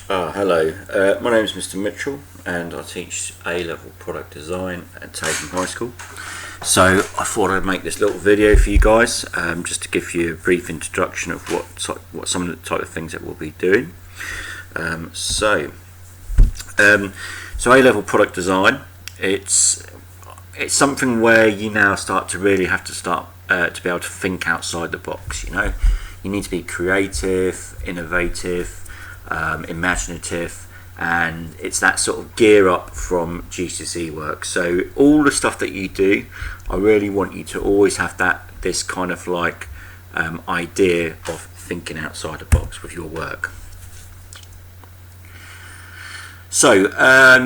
Hello, my name is Mr. Mitchell and I teach A-level product design at Tatham High School. So I thought I'd make this little video for you guys just to give you a brief introduction of what some of the type of things that we'll be doing. So A-level product design, it's something where you now start to really have to start to be able to think outside the box. You know, you need to be creative, innovative, imaginative, and it's that sort of gear up from GCSE work. So all the stuff that you do, I really want you to always have this kind of like idea of thinking outside the box with your work. So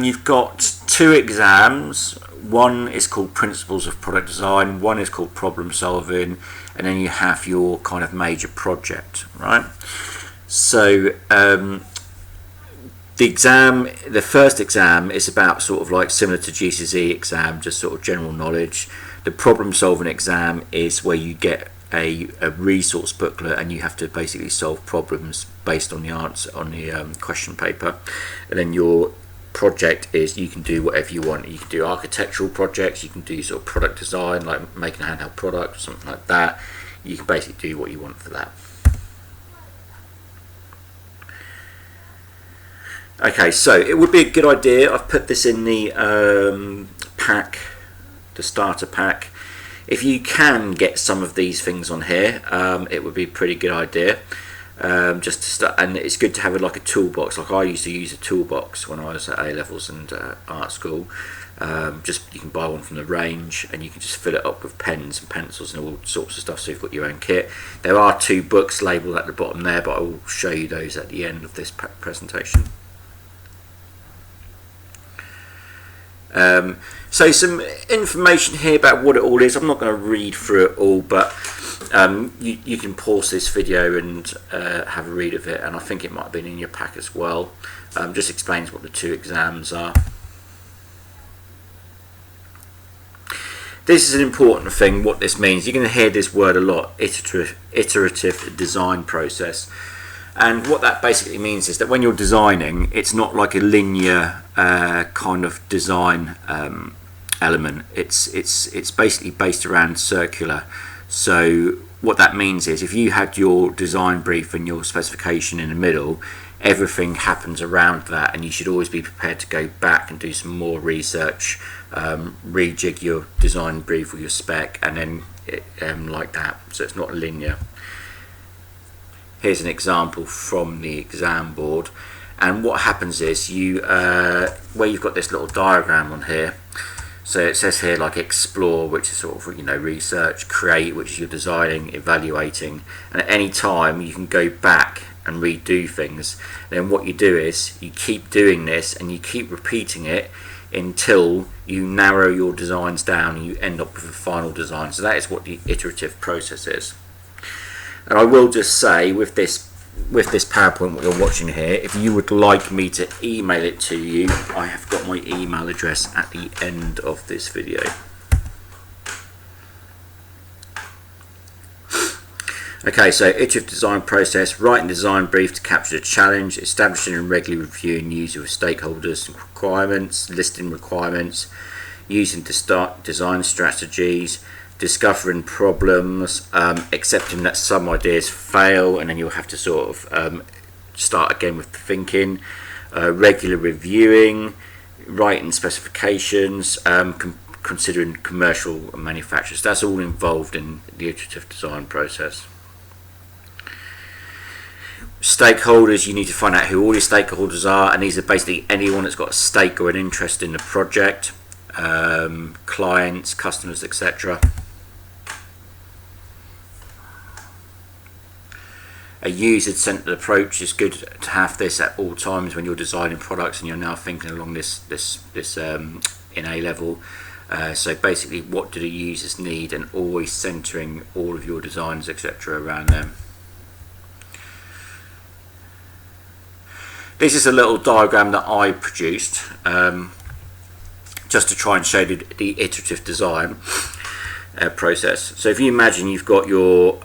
you've got two exams. One is called Principles of Product Design, one is called Problem Solving, and then you have your kind of major project, right? So the first exam is about sort of like similar to GCSE exam, just sort of general knowledge. The problem solving exam is where you get a resource booklet and you have to basically solve problems based on the answer on the question paper. And then your project is you can do whatever you want. You can do architectural projects, you can do sort of product design, like making a handheld product or something like that. You can basically do what you want for that. Okay, so it would be a good idea, I've put this in the pack, the starter pack. If you can get some of these things on here, it would be a pretty good idea. Just to start, and it's good to have like a toolbox. Like I used to use a toolbox when I was at A-levels and art school. You can buy one from the range and you can just fill it up with pens and pencils and all sorts of stuff, so you've got your own kit. There are two books labelled at the bottom there, but I will show you those at the end of this presentation. So some information here about what it all is. I'm not going to read through it all, but you can pause this video and have a read of it, and I think it might have been in your pack as well. Just explains what the two exams are. This is an important thing, what this means. You're going to hear this word a lot, iterative design process. And what that basically means is that when you're designing, it's not like a linear kind of design element. It's basically based around circular. So what that means is if you had your design brief and your specification in the middle, everything happens around that, and you should always be prepared to go back and do some more research, rejig your design brief or your spec, and then like that. So it's not linear. Here's an example from the exam board, and what happens is where you've got this little diagram on here, so it says here like explore, which is sort of, you know, research, create, which is you're designing, evaluating, and at any time you can go back and redo things. Then what you do is you keep doing this and you keep repeating it until you narrow your designs down and you end up with a final design. So that is what the iterative process is. And I will just say with this PowerPoint what you're watching here, if you would like me to email it to you, I have got my email address at the end of this video. Okay, so iterative design process: writing design brief to capture the challenge, establishing and regularly reviewing user with stakeholders and requirements, listing requirements, using to start design strategies, discovering problems, accepting that some ideas fail, and then you'll have to sort of start again with the thinking, regular reviewing, writing specifications, considering commercial manufacturers. That's all involved in the iterative design process. Stakeholders, you need to find out who all your stakeholders are, and these are basically anyone that's got a stake or an interest in the project, clients, customers, etc. A user-centered approach is good to have this at all times when you're designing products and you're now thinking along this in A-level. So basically, what do the users need, and always centering all of your designs, etc., around them. This is a little diagram that I produced just to try and show the iterative design process. So if you imagine you've got your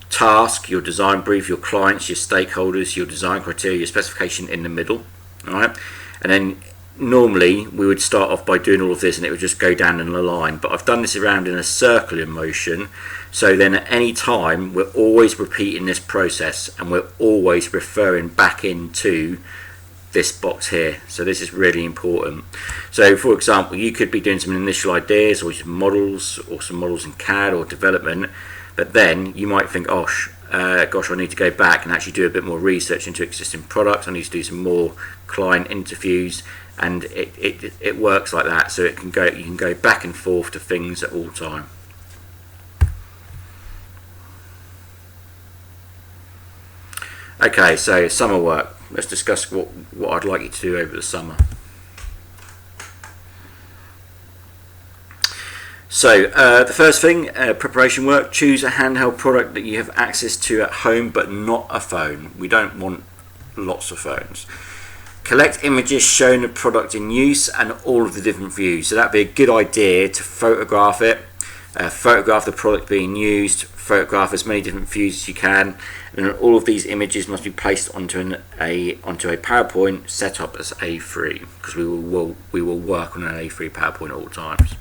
task, your design brief, your clients, your stakeholders, your design criteria, your specification in the middle. All right, and then normally we would start off by doing all of this and it would just go down in a line, but I've done this around in a circular motion, so then at any time we're always repeating this process and we're always referring back into this box here. So this is really important. So for example, you could be doing some initial ideas or some models in CAD or development, but then you might think, gosh, I need to go back and actually do a bit more research into existing products. I need to do some more client interviews, and it works like that. So you can go back and forth to things at all time. Okay, so summer work. Let's discuss what I'd like you to do over the summer. So the first thing, preparation work. Choose a handheld product that you have access to at home, but not a phone. We don't want lots of phones. Collect images showing the product in use and all of the different views. So that'd be a good idea to photograph it, photograph the product being used, photograph as many different views as you can, and all of these images must be placed onto a PowerPoint set up as A3, because we will work on an A3 PowerPoint at all times.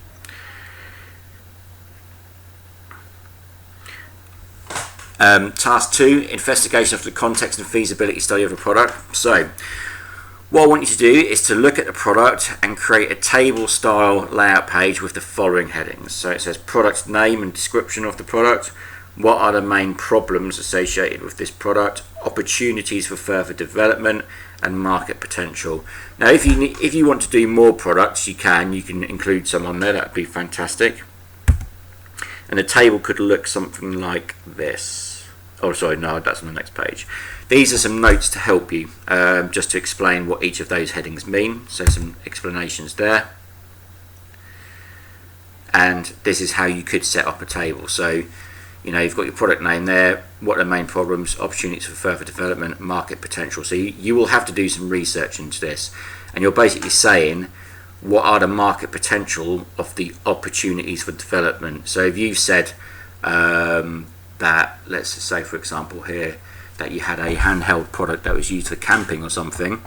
Task 2, investigation of the context and feasibility study of a product. So what I want you to do is to look at the product and create a table style layout page with the following headings. So it says product name and description of the product, what are the main problems associated with this product, opportunities for further development, and market potential. Now if you want to do more products, you can include some on there. That would be fantastic. And the table could look something like this. Oh, sorry, no, that's on the next page. These are some notes to help you, just to explain what each of those headings mean. So some explanations there. And this is how you could set up a table. So, you've got your product name there, what are the main problems, opportunities for further development, market potential. So you will have to do some research into this. And you're basically saying, what are the market potential of the opportunities for development? So if you've said that, let's say for example here, that you had a handheld product that was used for camping or something,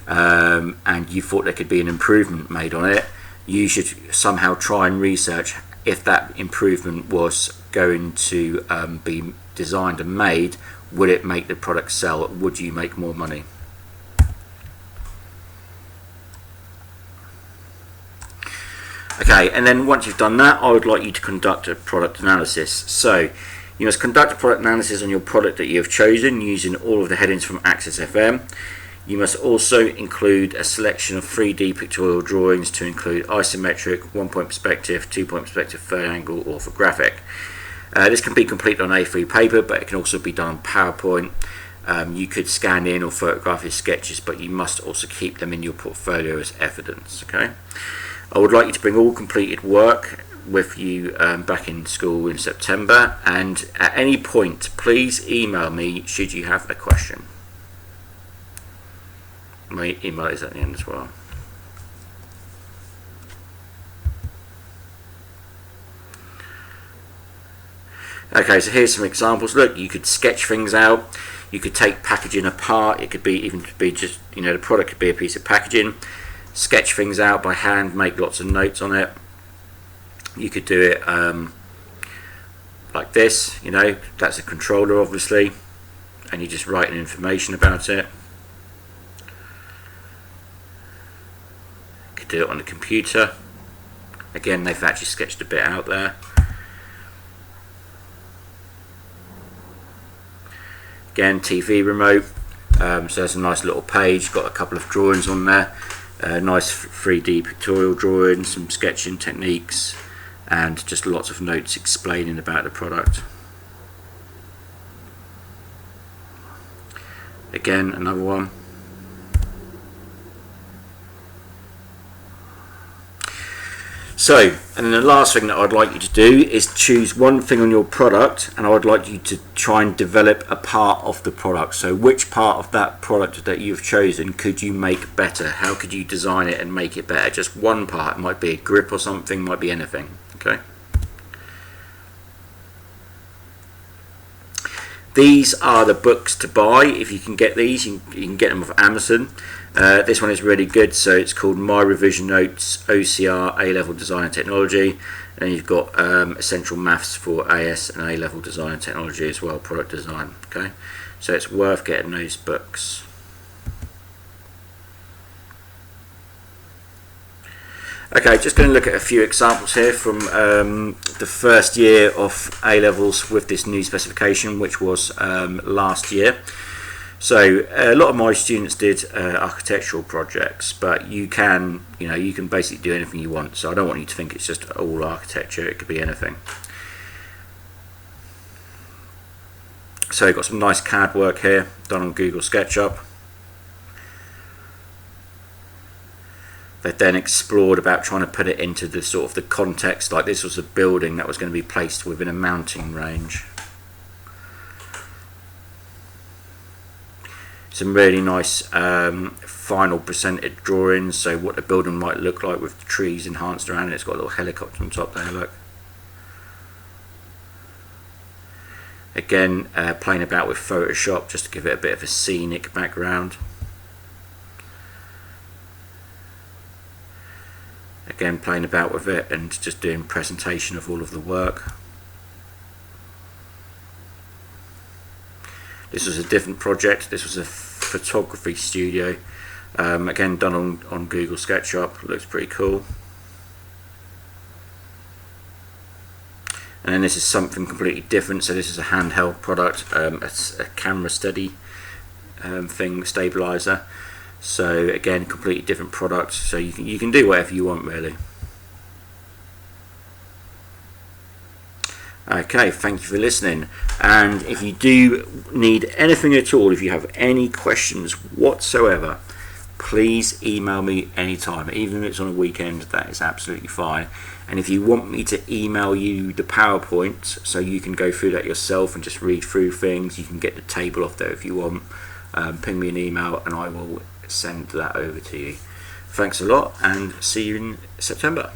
and you thought there could be an improvement made on it, you should somehow try and research if that improvement was going to be designed and made, would it make the product sell? Would you make more money? Okay, and then once you've done that, I would like you to conduct a product analysis. So you must conduct a product analysis on your product that you have chosen using all of the headings from Access FM. You must also include a selection of 3D pictorial drawings to include isometric, 1-point perspective, 2-point perspective, third angle, orthographic. This can be completed on A3 paper, but it can also be done on PowerPoint. You could scan in or photograph your sketches, but you must also keep them in your portfolio as evidence. Okay, I would like you to bring all completed work with you back in school in September, and at any point please email me should you have a question. My email is at the end as well. Okay, so here's some examples. Look, you could sketch things out, you could take packaging apart, it could be just, the product could be a piece of packaging, sketch things out by hand, make lots of notes on it. You could do it like this, that's a controller obviously, and you're just writing information about it. You could do it on the computer. Again, they've actually sketched a bit out there. Again, TV remote, so there's a nice little page, got a couple of drawings on there, nice 3D pictorial drawings, some sketching techniques, and just lots of notes explaining about the product. Again, another one. So, and then the last thing that I'd like you to do is choose one thing on your product, and I would like you to try and develop a part of the product. So which part of that product that you've chosen could you make better? How could you design it and make it better? Just one part. It might be a grip or something, might be anything. Okay. These are the books to buy if you can get these. You can get them off Amazon. This one is really good. So it's called My Revision Notes OCR A-Level Design and Technology. And then you've got Essential Maths for AS and A-Level Design and Technology as well, product design. Okay, so it's worth getting those books. Okay, just going to look at a few examples here from the first year of A-levels with this new specification, which was last year. So a lot of my students did architectural projects, but you can basically do anything you want. So I don't want you to think it's just all architecture; it could be anything. So you've got some nice CAD work here done on Google SketchUp. They then explored about trying to put it into the sort of the context, like this was a building that was going to be placed within a mountain range. Some really nice final presented drawings, so what the building might look like with the trees enhanced around it. It's got a little helicopter on top there, look. Again, playing about with Photoshop just to give it a bit of a scenic background. Again, playing about with it and just doing presentation of all of the work. This was a different project. This was a photography studio. Again, done on Google SketchUp. Looks pretty cool. And then this is something completely different. So this is a handheld product. It's a camera steady thing, stabilizer. So again, completely different product. So you can do whatever you want, really. Okay, thank you for listening. And if you do need anything at all, if you have any questions whatsoever, please email me anytime. Even if it's on a weekend, that is absolutely fine. And if you want me to email you the PowerPoint so you can go through that yourself and just read through things, you can get the table off there if you want. Ping me an email and I will send that over to you. Thanks a lot and see you in September.